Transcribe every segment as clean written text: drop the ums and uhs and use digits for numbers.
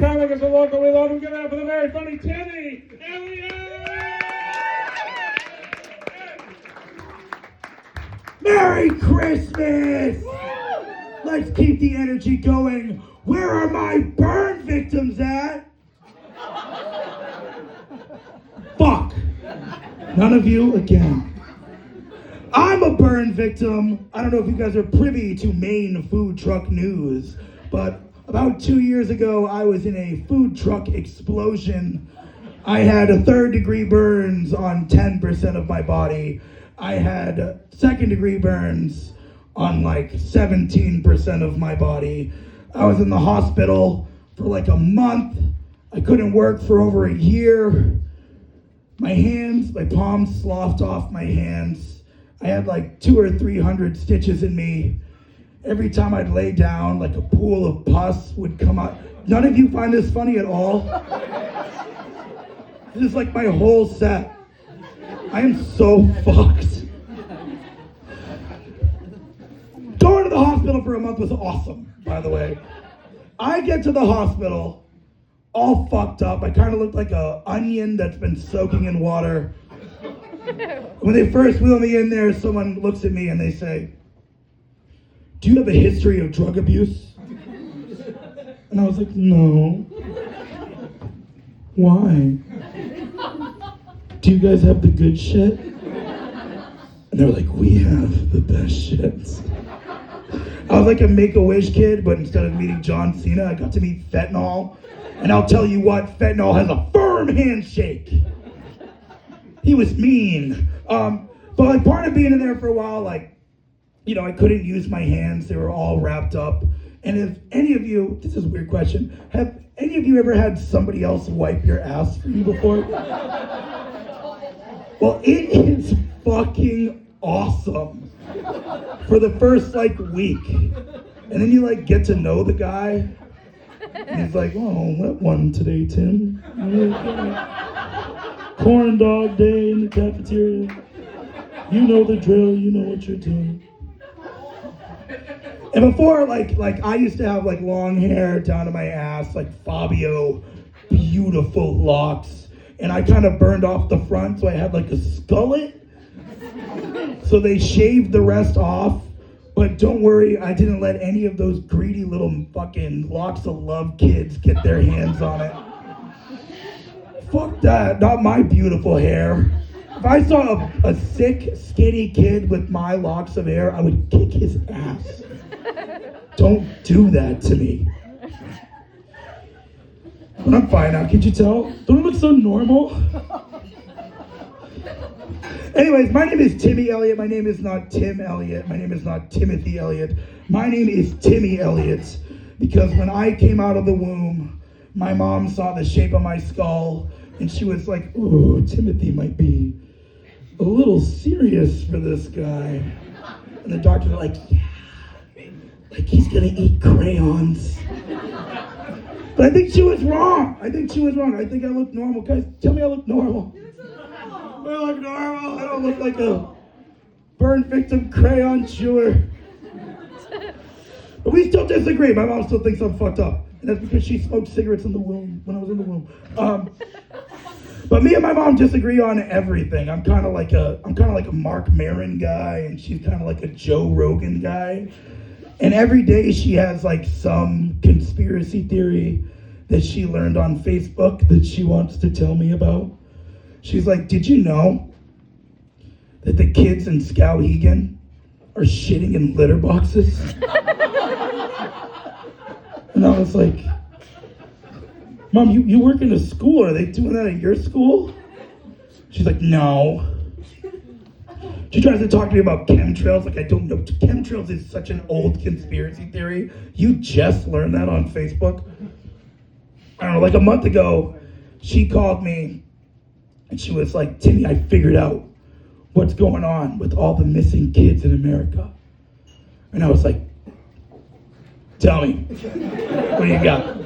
comic is a local. We love him. Give it up for the very funny Timmy Elliott. Merry Christmas! Let's keep the energy going. Where are my burn victims at? Fuck. None of you again. I'm a burn victim. I don't know if you guys are privy to Maine food truck news, but about 2 years ago, I was in a food truck explosion. I had 3rd-degree burns on 10% of my body. I had 2nd-degree burns on like 17% of my body. I was in the hospital for like a month. I couldn't work for over a year. My palms sloughed off my hands. I had like 200 or 300 stitches in me. Every time I'd lay down, like a pool of pus would come out. None of you find this funny at all? This is like my whole set. I am so fucked. Going to the hospital for a month was awesome, by the way. I get to the hospital, all fucked up. I kind of look like an onion that's been soaking in water. When they first wheel me in there, someone looks at me and they say, "Do you have a history of drug abuse?" And I was like, "No." "Why? Do you guys have the good shit?" And they were like, "We have the best shit." I was like a Make-A-Wish kid, but instead of meeting John Cena, I got to meet fentanyl. And I'll tell you what, fentanyl has a firm handshake. He was mean. But like part of being in there for a while, like, you know, I couldn't use my hands. They were all wrapped up. And if any of you, this is a weird question, have any of you ever had somebody else wipe your ass for you before? Well, it is fucking awesome for the first like week. And then you like get to know the guy. And he's like, "Oh, wet one today, Tim. Corn dog day in the cafeteria. You know the drill, you know what you're doing." And before, like I used to have like long hair down to my ass, like Fabio, beautiful locks. And I kind of burned off the front, so I had like a skullet. So they shaved the rest off. But don't worry, I didn't let any of those greedy little fucking locks of love kids get their hands on it. Fuck that, not my beautiful hair. If I saw a sick, skinny kid with my locks of hair, I would kick his ass. Don't do that to me. But I'm fine now, can't you tell? Don't I look so normal? Anyways, my name is Timmy Elliott. My name is not Tim Elliott. My name is not Timothy Elliott. My name is Timmy Elliott because when I came out of the womb, my mom saw the shape of my skull and she was like, "Ooh, Timothy might be a little serious for this guy." And the doctors were like, "Yeah, like he's gonna eat crayons." But I think she was wrong. I think I look normal. Guys, tell me I look normal. I look normal. I don't look like a burn victim crayon chewer. But we still disagree. My mom still thinks I'm fucked up. And that's because she smoked cigarettes in the womb when I was in the womb. But me and my mom disagree on everything. I'm kind of like a Mark Maron guy, and she's kind of like a Joe Rogan guy. And every day she has like some conspiracy theory that she learned on Facebook that she wants to tell me about. She's like, "Did you know that the kids in Skowhegan are shitting in litter boxes?" And I was like, "Mom, you work in a school. Are they doing that at your school?" She's like, "No." She tries to talk to me about chemtrails. Like, I don't know. Chemtrails is such an old conspiracy theory. You just learned that on Facebook? I don't know, like a month ago, she called me and she was like, "Timmy, I figured out what's going on with all the missing kids in America." And I was like, "Tell me, what do you got?"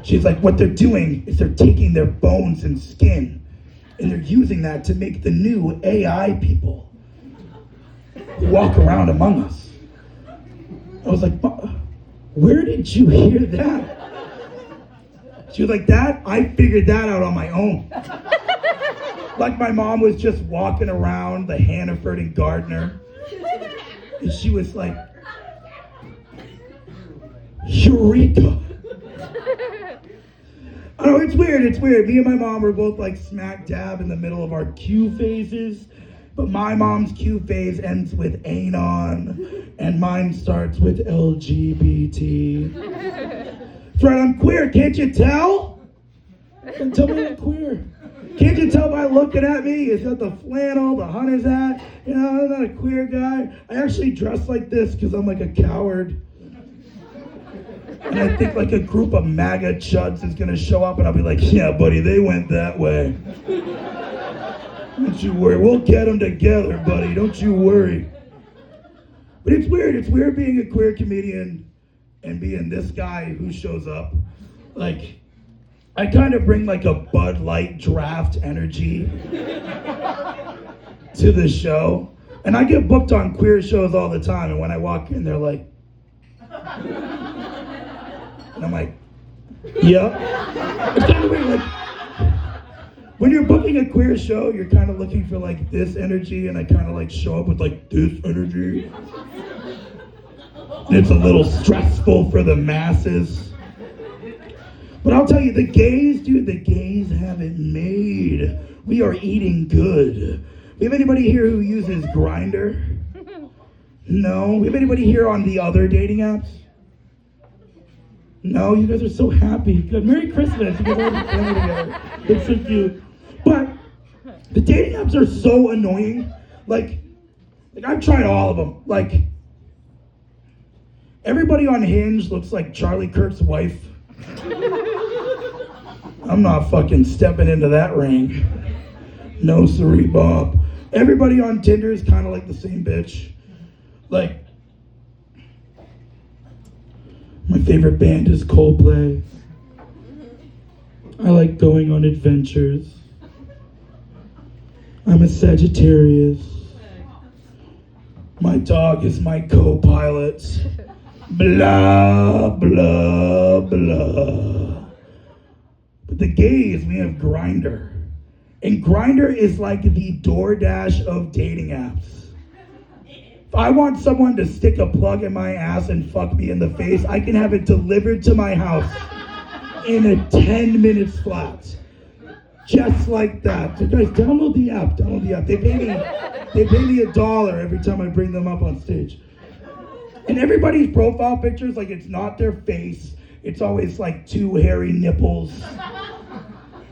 She's like, "What they're doing is they're taking their bones and skin and they're using that to make the new AI people who walk around among us." I was like, "Where did you hear that?" She was like, that? I figured that out on my own. Like my mom was just walking around the Hannaford and Gardner. And she was like, Eureka. I know, it's weird. Me and my mom were both like smack dab in the middle of our Q phases. But my mom's Q phase ends with anon, and mine starts with LGBT. That's right, I'm queer, can't you tell? Tell me I'm queer. Can't you tell by looking at me? He's got the flannel, the hunter's hat. You know, I'm not a queer guy. I actually dress like this because I'm like a coward. And I think like a group of MAGA chuds is gonna show up and I'll be like, yeah, buddy, they went that way. Don't you worry, we'll get them together, buddy, don't you worry. But it's weird being a queer comedian and being this guy who shows up. Like, I kind of bring like a Bud Light draft energy to the show. And I get booked on queer shows all the time, and when I walk in, they're like, and I'm like, yeah. It's kind of weird, like, when you're booking a queer show, you're kind of looking for like this energy, and I kind of like show up with like this energy. It's a little stressful for the masses. But I'll tell you, the gays have it made. We are eating good. We have anybody here who uses Grindr? No? We have anybody here on the other dating apps? No? You guys are so happy. Good. Merry Christmas. You guys all have family together. It's so cute. But the dating apps are so annoying. Like I've tried all of them. Like, everybody on Hinge looks like Charlie Kirk's wife. I'm not fucking stepping into that ring. No siree, Bob. Everybody on Tinder is kind of like the same bitch. Like, my favorite band is Coldplay. I like going on adventures. I'm a Sagittarius. My dog is my co-pilot. Blah, blah, blah. But the gays, we have Grindr. And Grindr is like the DoorDash of dating apps. If I want someone to stick a plug in my ass and fuck me in the face, I can have it delivered to my house in a 10 minutes flat. Just like that. So guys, download the app. They pay me $1 every time I bring them up on stage. And everybody's profile pictures, like, it's not their face. It's always like 2 hairy nipples.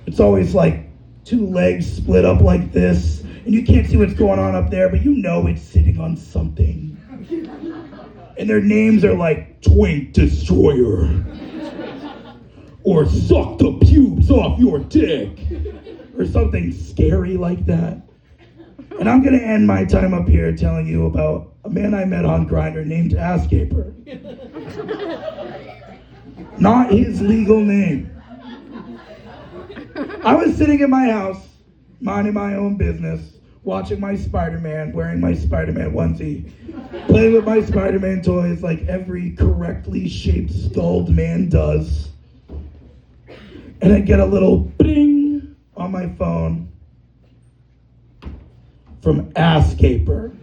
It's always like 2 legs split up like this. And you can't see what's going on up there, but you know it's sitting on something. And their names are like Twink Destroyer. Or Suck the Pubes Off Your Dick. Or something scary like that. And I'm gonna end my time up here telling you about a man I met on Grindr named Asscaper. Not his legal name. I was sitting in my house, minding my own business, watching my Spider-Man, wearing my Spider-Man onesie, playing with my Spider-Man toys like every correctly shaped skulled man does. And I get a little bing on my phone from Asscaper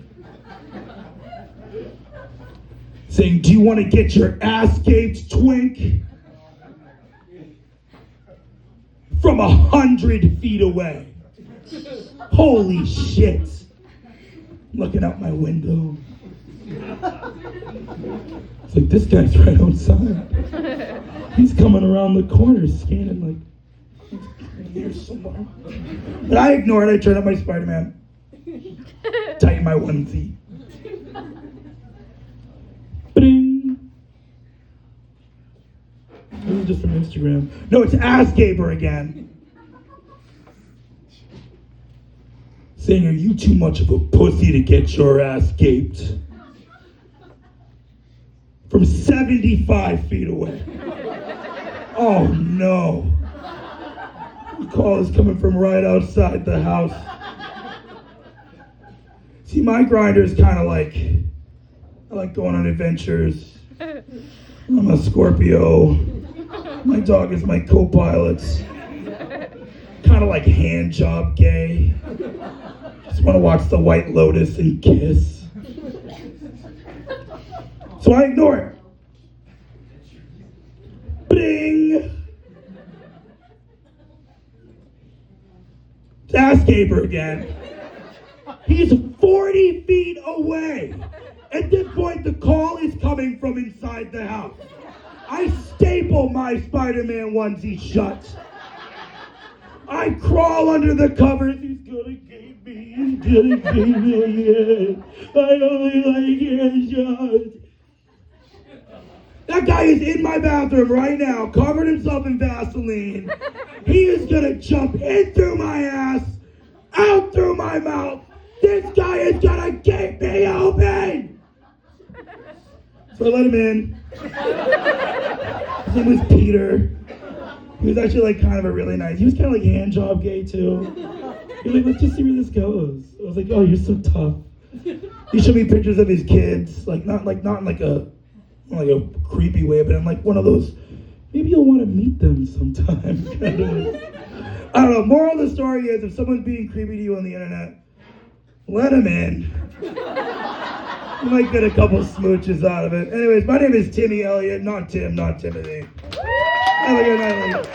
saying, do you want to get your ass gaped, Twink? From 100 feet away. Holy shit. Looking out my window. It's like, this guy's right outside. He's coming around the corner scanning like, he's here somewhere. But I ignore it. I turn up my Spider-Man. Tighten my onesie. Bing. This is just from Instagram. No, it's Asscaper again. Saying, are you too much of a pussy to get your ass gaped? From 75 feet away. Oh no. The call is coming from right outside the house. See, my Grindr is kind of like, I like going on adventures. I'm a Scorpio. My dog is my co-pilot. Kind of like hand job gay. Just want to watch the White Lotus and kiss. So I ignore it. Bing! It's Ass Caper again. He's 40 feet away. At this point, the call is coming from inside the house. I staple my Spider-Man onesie shut. I crawl under the covers. He's gonna get me. He's gonna get me. I only like headshots. That guy is in my bathroom right now, covered himself in Vaseline. He is gonna jump in through my ass, out through my mouth. This guy is gonna keep me open. So I let him in. His name was Peter. He was actually like kind of a really nice, he was kind of like hand job gay too. He was like, let's just see where this goes. I was like, oh, you're so tough. He showed me pictures of his kids, not in like a creepy way, but in like one of those, maybe you'll want to meet them sometime. Kind of. I don't know, moral of the story is if someone's being creepy to you on the internet, let them in. You might get a couple smooches out of it. Anyways, my name is Timmy Elliott, not Tim, not Timothy. Have a good night, ladies.